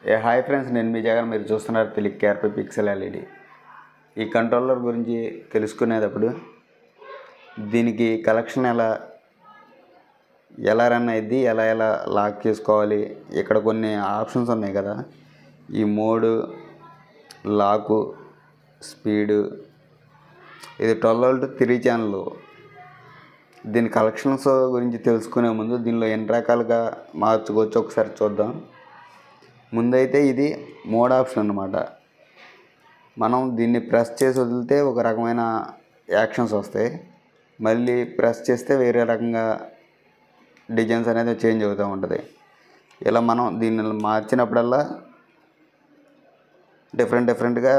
Hi friends, నేను మీ జగన్. మీరు చూస్తున్నారు తెలుగు కేఆర్పీ పిక్సెల్ ఎల్ఈడి. ఈ కంట్రోలర్ గురించి తెలుసుకునేటప్పుడు దీనికి కలెక్షన్ ఎలా రన్ అయ్యిద్ది, ఎలా లాక్ చేసుకోవాలి, ఇక్కడ కొన్ని ఆప్షన్స్ ఉన్నాయి కదా. ఈ మోడు, లాకు, స్పీడు, ఇది 12 వోల్ట్ 3 ఛానల్. దీని కలెక్షన్స్ గురించి తెలుసుకునే ముందు దీనిలో ఎన్ని రకాలుగా మార్చుకోవచ్చు ఒకసారి చూద్దాం. ముందైతే ఇది మోడ్ ఆప్షన్ అన్నమాట. మనం దీన్ని ప్రెస్ చేసి వదిలితే ఒక రకమైన యాక్షన్స్ వస్తాయి, మళ్ళీ ప్రెస్ చేస్తే వేరే రకంగా డిజైన్స్ అనేది చేంజ్ అవుతూ ఉంటుంది. ఇలా మనం దీన్ని మార్చినప్పుడల్లా డిఫరెంట్గా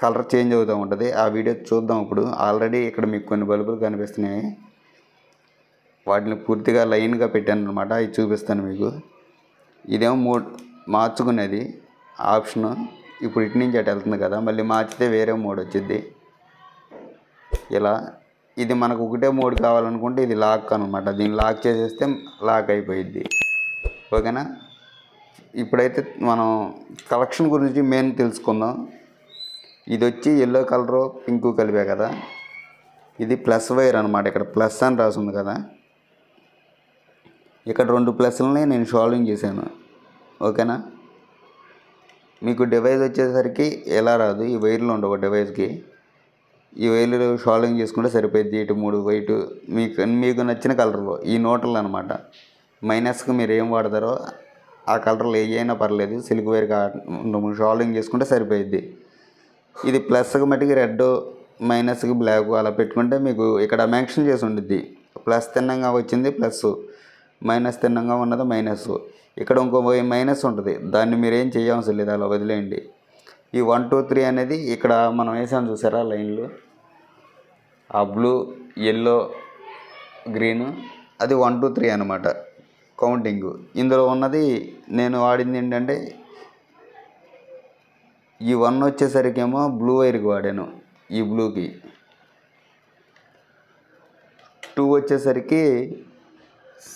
కలర్ చేంజ్ అవుతూ ఉంటుంది. ఆ వీడియో చూద్దాం. ఇప్పుడు ఆల్రెడీ ఇక్కడ మీకు కొన్ని బల్బులు కనిపిస్తున్నాయి, వాటిని పూర్తిగా లైన్గా పెట్టాను అనమాట. అవి చూపిస్తాను మీకు. ఇదేమో మార్చుకునేది ఆప్షను. ఇప్పుడు ఇటు నుంచి అటు వెళ్తుంది కదా, మళ్ళీ మార్చితే వేరే మోడ్ వచ్చింది. ఇలా ఇది మనకు ఒకటే మోడ్ కావాలనుకుంటే ఇది లాక్ అనమాట. దీన్ని లాక్ చేసేస్తే లాక్ అయిపోయిద్ది. ఓకేనా. ఇప్పుడైతే మనం కలెక్షన్ గురించి మెయిన్ తెలుసుకుందాం. ఇది వచ్చి ఎల్లో కలరు పింకు కలిపే కదా. ఇది ప్లస్ వైర్ అనమాట. ఇక్కడ ప్లస్ అని రాసింది కదా, ఇక్కడ 2 ప్లస్లని నేను షోల్డింగ్ చేశాను. ఓకేనా. మీకు డివైస్ వచ్చేసరికి ఎలా రాదు, ఈ వైర్లు ఉండవు డివైస్కి. ఈ వైర్లు షోల్డింగ్ చేసుకుంటే సరిపోయింది. ఇటు 3 వైట్, మీకు నచ్చిన కలర్లో ఈ నోటలు అనమాట. మైనస్కి మీరు ఏం వాడతారో ఆ కలర్లు ఏవైనా పర్లేదు, సిల్క్ వైర్ షోల్డింగ్ చేసుకుంటే సరిపోయిద్ది. ఇది ప్లస్కి మట్టికి రెడ్, మైనస్కి బ్లాక్ అలా పెట్టుకుంటే మీకు ఇక్కడ మెన్షన్ చేసి ఉండిద్ది. ప్లస్ తిన్నంగా వచ్చింది ప్లస్, మైనస్ తిన్నంగా ఉన్నది మైనస్. ఇక్కడ ఇంకో మైనస్ ఉంటుంది, దాన్ని మీరు ఏం చేయవలసిన లేదు, అలా వదిలేయండి. ఈ 1 2 3 అనేది ఇక్కడ మనం వేసాను చూసారా లైన్లు, ఆ బ్లూ, ఎల్లో, గ్రీను, అది 1 2 3 అనమాట కౌంటింగ్. ఇందులో ఉన్నది నేను వాడింది ఏంటంటే ఈ 1 వచ్చేసరికి ఏమో బ్లూ వైర్కి వాడాను, ఈ బ్లూకి. 2 వచ్చేసరికి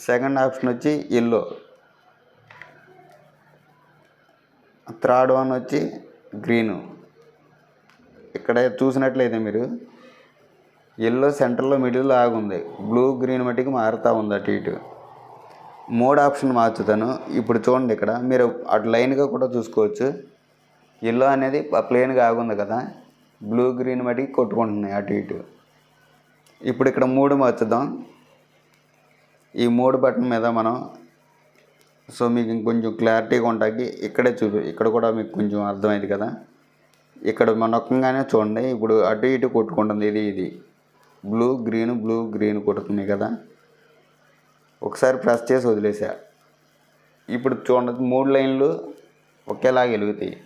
సెకండ్ ఆప్షన్ వచ్చి ఎల్లో, థర్డ్ వన్ వచ్చి గ్రీను. ఇక్కడ చూసినట్లయితే మీరు ఎల్లో సెంటర్లో మిడిల్లో ఆగుంది, బ్లూ గ్రీన్ మట్టికి మారుతూ ఉంది అటు ఇటు. మోడ్ ఆప్షన్ మార్చుతాను. ఇప్పుడు చూడండి, ఇక్కడ మీరు అటు లైన్గా కూడా చూసుకోవచ్చు. ఎల్లో అనేది ప్లెయిన్గా ఆగుంది కదా, బ్లూ గ్రీన్ మట్టికి కొట్టుకుంటున్నాయి అటు ఇటు. ఇప్పుడు ఇక్కడ మోడ్ మార్చుదాం. ఈ మోడ్ బటన్ మీద మనం, సో మీకు ఇంకొంచెం క్లారిటీగా ఉంటాకి ఇక్కడే ఇక్కడ కూడా మీకు కొంచెం అర్థమైంది కదా. ఇక్కడ నొక్కంగానే చూడండి, ఇప్పుడు అటు ఇటు కొట్టుకుంటుంది. ఇది బ్లూ గ్రీన్ కొట్టుతుంది కదా. ఒకసారి ప్రెస్ చేసి వదిలేసా. ఇప్పుడు చూడండి, 3 లైన్లు ఒకేలాగా వెలుగుతాయి.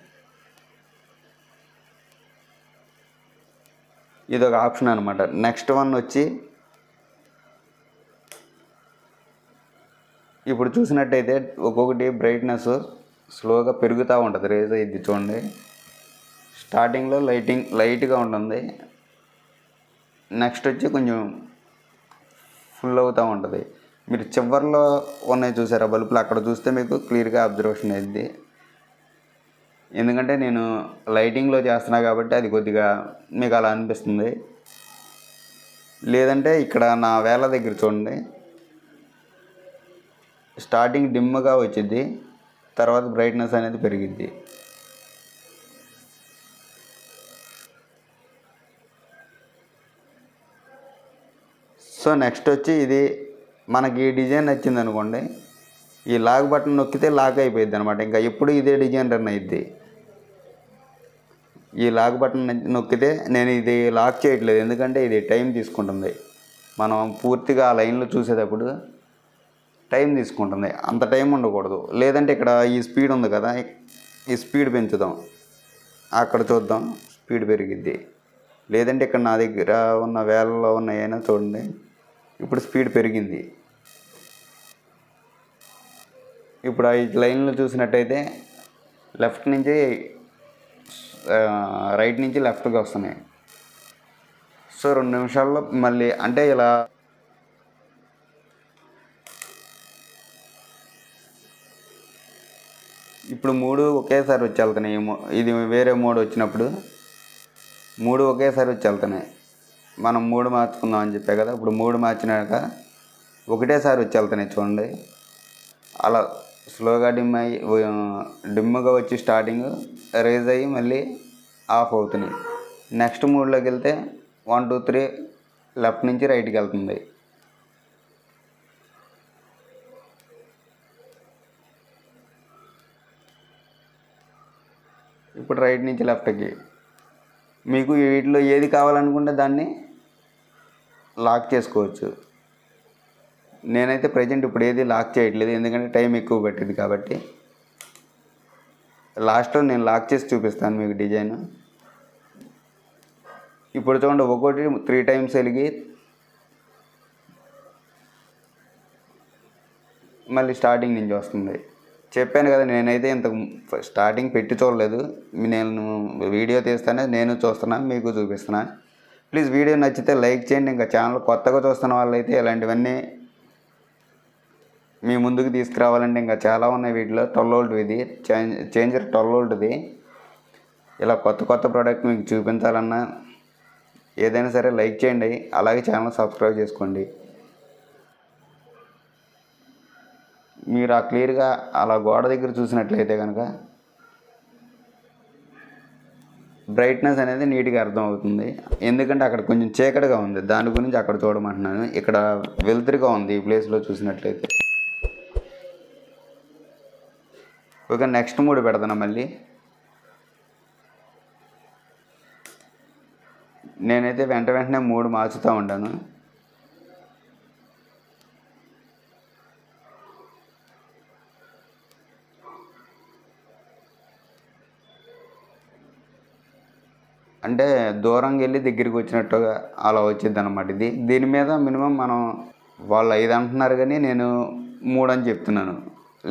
ఇది ఒక ఆప్షన్ అనమాట. నెక్స్ట్ వన్ వచ్చి ఇప్పుడు చూసినట్టయితే ఒక్కొక్కటి బ్రైట్నెస్ స్లోగా పెరుగుతూ ఉంటుంది, రేజ్ అయ్యిద్ది. చూడండి, స్టార్టింగ్లో లైట్గా ఉంటుంది, నెక్స్ట్ వచ్చి కొంచెం ఫుల్ అవుతూ ఉంటుంది. మీరు చివర్లో ఉన్నాయి చూసారా బల్బులు, అక్కడ చూస్తే మీకు క్లియర్గా అబ్జర్వేషన్ అయ్యిద్ది. ఎందుకంటే నేను లైటింగ్లో చేస్తున్నా కాబట్టి అది కొద్దిగా మీకు అలా అనిపిస్తుంది. లేదంటే ఇక్కడ నా వేళ్ళ దగ్గర చూడండి, స్టార్టింగ్ డిమ్గా వచ్చింది, తర్వాత బ్రైట్నెస్ అనేది పెరిగిద్ది. సో నెక్స్ట్ వచ్చి ఇది మనకి డిజైన్ నచ్చింది అనుకోండి, ఈ లాక్ బటన్ నొక్కితే లాక్ అయిపోయింది అనమాట. ఇంకా ఎప్పుడు ఇదే డిజైన్ రన్ అయ్యిద్ది. ఈ లాక్ బటన్ నొక్కితే నేను ఇది లాక్ చేయట్లేదు, ఎందుకంటే ఇది టైం తీసుకుంటుంది. మనం పూర్తిగా ఆ లైన్లో చూసేటప్పుడు టైం తీసుకుంటుంది, అంత టైం ఉండకూడదు. లేదంటే ఇక్కడ ఈ స్పీడ్ ఉంది కదా, ఈ స్పీడ్ పెంచుదాం, అక్కడ చూద్దాం, స్పీడ్ పెరిగిద్ది. లేదంటే ఇక్కడ నా దగ్గర ఉన్న వేలలో ఉన్నాయైనా చూడండి, ఇప్పుడు స్పీడ్ పెరిగింది. ఇప్పుడు ఈ లైన్లో చూసినట్టయితే లెఫ్ట్ నుంచి రైట్ నుంచి లెఫ్ట్గా వస్తున్నాయి. సో 2 నిమిషాల్లో మళ్ళీ, అంటే ఇలా ఇప్పుడు 3 ఒకేసారి వచ్చి వెళ్తున్నాయి. ఇది వేరే మోడ్ వచ్చినప్పుడు 3 ఒకేసారి వచ్చి వెళ్తున్నాయి. మనం 3 మార్చుకుందాం అని చెప్పే కదా. ఇప్పుడు 3 మార్చినాక ఒకటేసారి వచ్చి వెళ్తున్నాయి చూడండి. అలా స్లోగా డిమ్గా వచ్చి స్టార్టింగ్ రేజ్ అయ్యి మళ్ళీ ఆఫ్ అవుతున్నాయి. నెక్స్ట్ మోడ్లోకి వెళ్తే 1 2 3 లెఫ్ట్ నుంచి రైట్కి వెళ్తుంది. ఇప్పుడు రైట్ నుంచి లెఫ్ట్కి. మీకు వీటిలో ఏది కావాలనుకుంటే దాన్ని లాక్ చేసుకోవచ్చు. నేనైతే ప్రజెంట్ ఇప్పుడు ఏది లాక్ చేయట్లేదు, ఎందుకంటే టైం ఎక్కువ పట్టింది కాబట్టి. లాస్ట్లో నేను లాక్ చేసి చూపిస్తాను మీకు డిజైన్. ఇప్పుడు చూడండి, ఒక్కోటి 3 టైమ్స్ వెలిగి మళ్ళీ స్టార్టింగ్ నుంచి వస్తుంది. చెప్పాను కదా, నేనైతే ఇంత స్టార్టింగ్ పెట్టి చూడలేదు. నేను వీడియో తీస్తానే నేను చూస్తున్నా, మీకు చూపిస్తున్నా. ప్లీజ్ వీడియో నచ్చితే లైక్ చేయండి. ఇంకా ఛానల్ కొత్తగా చూస్తున్న వాళ్ళైతే ఇలాంటివన్నీ మీ ముందుకు తీసుకురావాలంటే ఇంకా చాలా ఉన్నాయి. వీటిలో 12 వోల్ట్ ఇది చేంజర్ 12 వోల్ట్ది. ఇలా కొత్త ప్రోడక్ట్ మీకు చూపించాలన్నా ఏదైనా సరే లైక్ చేయండి, అలాగే ఛానల్ సబ్స్క్రైబ్ చేసుకోండి. మీరు ఆ క్లియర్గా అలా గోడ దగ్గర చూసినట్లయితే కనుక బ్రైట్నెస్ అనేది నీట్గా అర్థమవుతుంది. ఎందుకంటే అక్కడ కొంచెం చీకటిగా ఉంది, దాని గురించి అక్కడ చూడమంటున్నాను. ఇక్కడ వెలుతురుగా ఉంది ఈ ప్లేస్లో చూసినట్లయితే. ఓకే, నెక్స్ట్ మోడ్ పెడతాను మళ్ళీ. నేనైతే వెంటనే 3 మార్చుతూ ఉంటాను. అంటే దూరంగా వెళ్ళి దగ్గరికి వచ్చినట్టుగా అలా వచ్చింది అన్నమాట ఇది. దీని మీద మినిమం మనం వాళ్ళు 5 అంటున్నారు కానీ నేను 3 అని చెప్తున్నాను.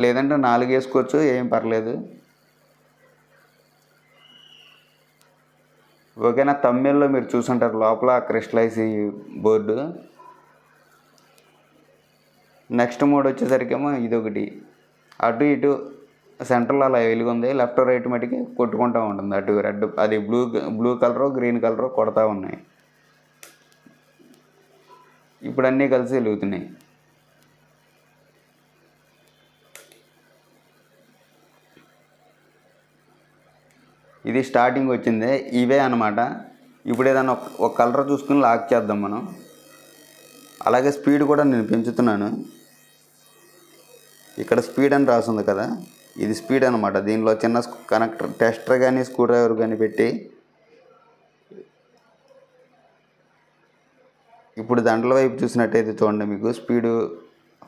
లేదంటే 4 వేసుకోవచ్చు, ఏం పర్లేదు. ఓకేనా. తమిళ్లో మీరు చూసుంటారు లోపల క్రిస్టలైజ్ బోర్డు. నెక్స్ట్ మోడ్ వచ్చేసరికేమో ఇదొకటి అటు ఇటు సెంటర్లో అలా వెలుగుంది. లెఫ్ట్ రైట్ మటుకి కొట్టుకుంటూ ఉంటుంది. అటు రెడ్, అది బ్లూ కలరు గ్రీన్ కలరు కొడతా ఉన్నాయి. ఇప్పుడు అన్నీ కలిసి వెలుగుతున్నాయి. ఇది స్టార్టింగ్ వచ్చింది, ఇవే అన్నమాట. ఇప్పుడు ఏదైనా ఒక కలర్ చూసుకుని లాక్ చేద్దాం మనం. అలాగే స్పీడ్ కూడా నేను పెంచుతున్నాను. ఇక్కడ స్పీడ్ అని రాసింది కదా, ఇది స్పీడ్ అనమాట. దీనిలో చిన్న కనెక్టర్ టెస్టర్ కానీ స్క్రూ డ్రైవర్ కానీ పెట్టి ఇప్పుడు దండల వైపు చూసినట్టయితే చూడండి, మీకు స్పీడు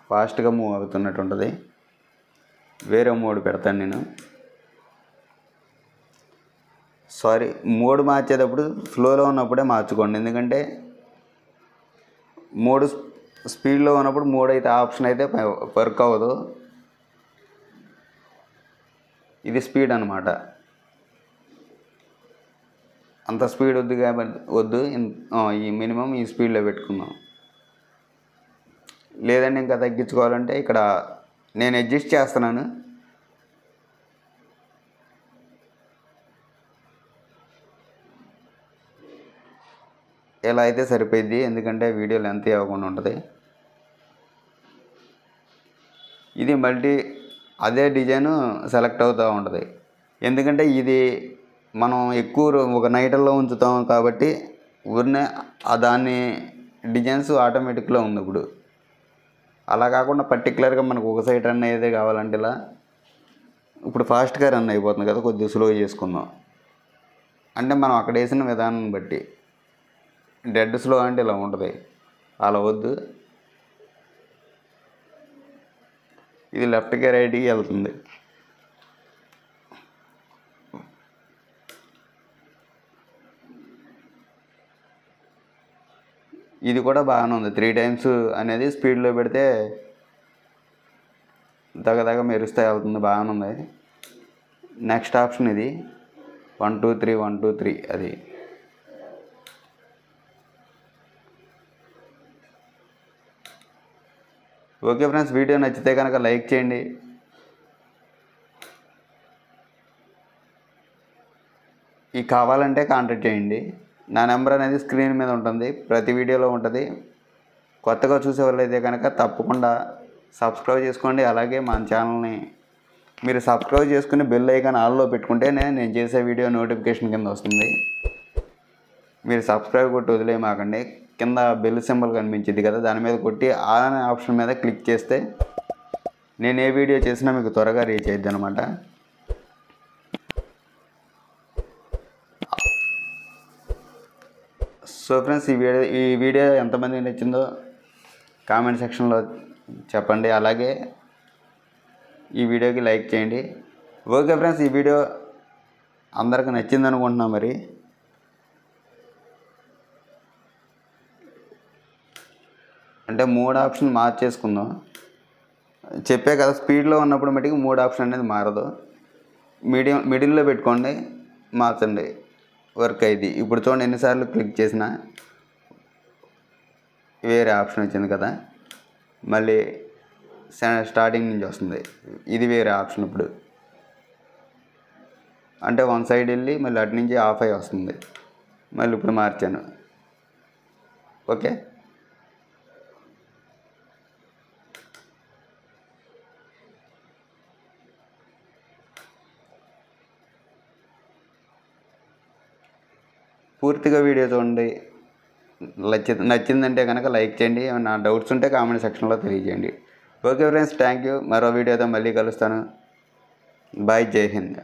ఫాస్ట్గా మూవ్ అవుతున్నట్టు ఉంటుంది. వేరే మోడ్ పెడతాను నేను. సారీ, మోడ్ మార్చేటప్పుడు స్లోలో ఉన్నప్పుడే మార్చుకోండి, ఎందుకంటే మోడ్ స్పీడ్లో ఉన్నప్పుడు మోడ్ అయితే ఆప్షన్ అయితే వర్క్ అవ్వదు. ఇది స్పీడ్ అనమాట. అంత స్పీడ్ వద్దు కాబట్టి ఈ మినిమం ఈ స్పీడ్లో పెట్టుకుందాం. లేదంటే ఇంకా తగ్గించుకోవాలంటే ఇక్కడ నేను అడ్జస్ట్ చేస్తున్నాను. ఇలా అయితే సరిపోయింది, ఎందుకంటే వీడియో లెంత్ అవ్వకుండా ఉంటుంది. ఇది మల్టీ అదే డిజైన్ సెలెక్ట్ అవుతూ ఉంటుంది, ఎందుకంటే ఇది మనం ఎక్కువ ఒక నైట్లో ఉంచుతాం కాబట్టి ఊరినే దాన్ని డిజైన్స్ ఆటోమేటిక్లో ఉంది. ఇప్పుడు అలా కాకుండా పర్టికులర్గా మనకు ఒక సైడ్ రన్ అయ్యేదే కావాలంటే ఇలా ఇప్పుడు ఫాస్ట్గా రన్ అయిపోతుంది కదా, కొద్దిగా స్లో చేసుకుందాం. అంటే మనం అక్కడ వేసిన విధానం బట్టి డెడ్ స్లో అంటే ఇలా ఉంటుంది, అలా వద్దు. ఇది లెఫ్ట్కి రైట్కి వెళ్తుంది. ఇది కూడా బాగానే ఉంది. 3 టైమ్స్ అనేది స్పీడ్లో పెడితే దగ్గ మెరుస్తూ వెళ్తుంది, బాగానే ఉంది. నెక్స్ట్ ఆప్షన్ ఇది 1 2 3 1 2 3 అది. ఓకే ఫ్రెండ్స్, వీడియో నచ్చితే కనుక లైక్ చేయండి. ఇవి కావాలంటే కాంటాక్ట్ చేయండి. నా నెంబర్ అనేది స్క్రీన్ మీద ఉంటుంది, ప్రతి వీడియోలో ఉంటుంది. కొత్తగా చూసే వాళ్ళైతే కనుక తప్పకుండా సబ్స్క్రైబ్ చేసుకోండి. అలాగే మన ఛానల్ని మీరు సబ్స్క్రైబ్ చేసుకుని బెల్ ఐకాన్ ఆల్లో పెట్టుకుంటే నేను చేసే వీడియో నోటిఫికేషన్ కింద వస్తుంది. మీరు సబ్స్క్రైబ్ కొట్టి వదిలేయమాకండి. కింద బెల్ సింబల్ కనిపించింది కదా, దాని మీద కొట్టి ఆల్ అనే ఆప్షన్ మీద క్లిక్ చేస్తే నేను ఏ వీడియో చేసినా మీకు త్వరగా రీచ్ అయ్యిద్ది అనమాట. సో ఫ్రెండ్స్, ఈ వీడియో ఎంతమందికి నచ్చిందో కామెంట్ సెక్షన్లో చెప్పండి. అలాగే ఈ వీడియోకి లైక్ చేయండి. ఓకే ఫ్రెండ్స్, ఈ వీడియో అందరికి నచ్చింది అనుకుంటున్నా. మరి అంటే 3 ఆప్షన్ మార్చేసుకుందాం. చెప్పే కదా, స్పీడ్లో ఉన్నప్పుడు మటుకు 3 ఆప్షన్ అనేది మారదు. మిడిల్లో పెట్టుకోండి, మార్చండి, వర్క్ అయింది. ఇప్పుడు చూడండి, ఎన్నిసార్లు క్లిక్ చేసినా వేరే ఆప్షన్ వచ్చింది కదా, మళ్ళీ స్టార్టింగ్ నుంచి వస్తుంది. ఇది వేరే ఆప్షన్. ఇప్పుడు అంటే వన్ సైడ్ వెళ్ళి మళ్ళీ అటు నుంచి ఆఫ్ అయ్యి వస్తుంది. మళ్ళీ ఇప్పుడు మార్చాను. ఓకే, పూర్తిగా వీడియో చూడండి. నచ్చిందంటే కనుక లైక్ చేయండి. ఏమైనా డౌట్స్ ఉంటే కామెంట్ సెక్షన్లో తెలియజేయండి. Okay friends, thank you. మరో వీడియోతో మళ్ళీ కలుస్తాను. బాయ్, జై హింద్.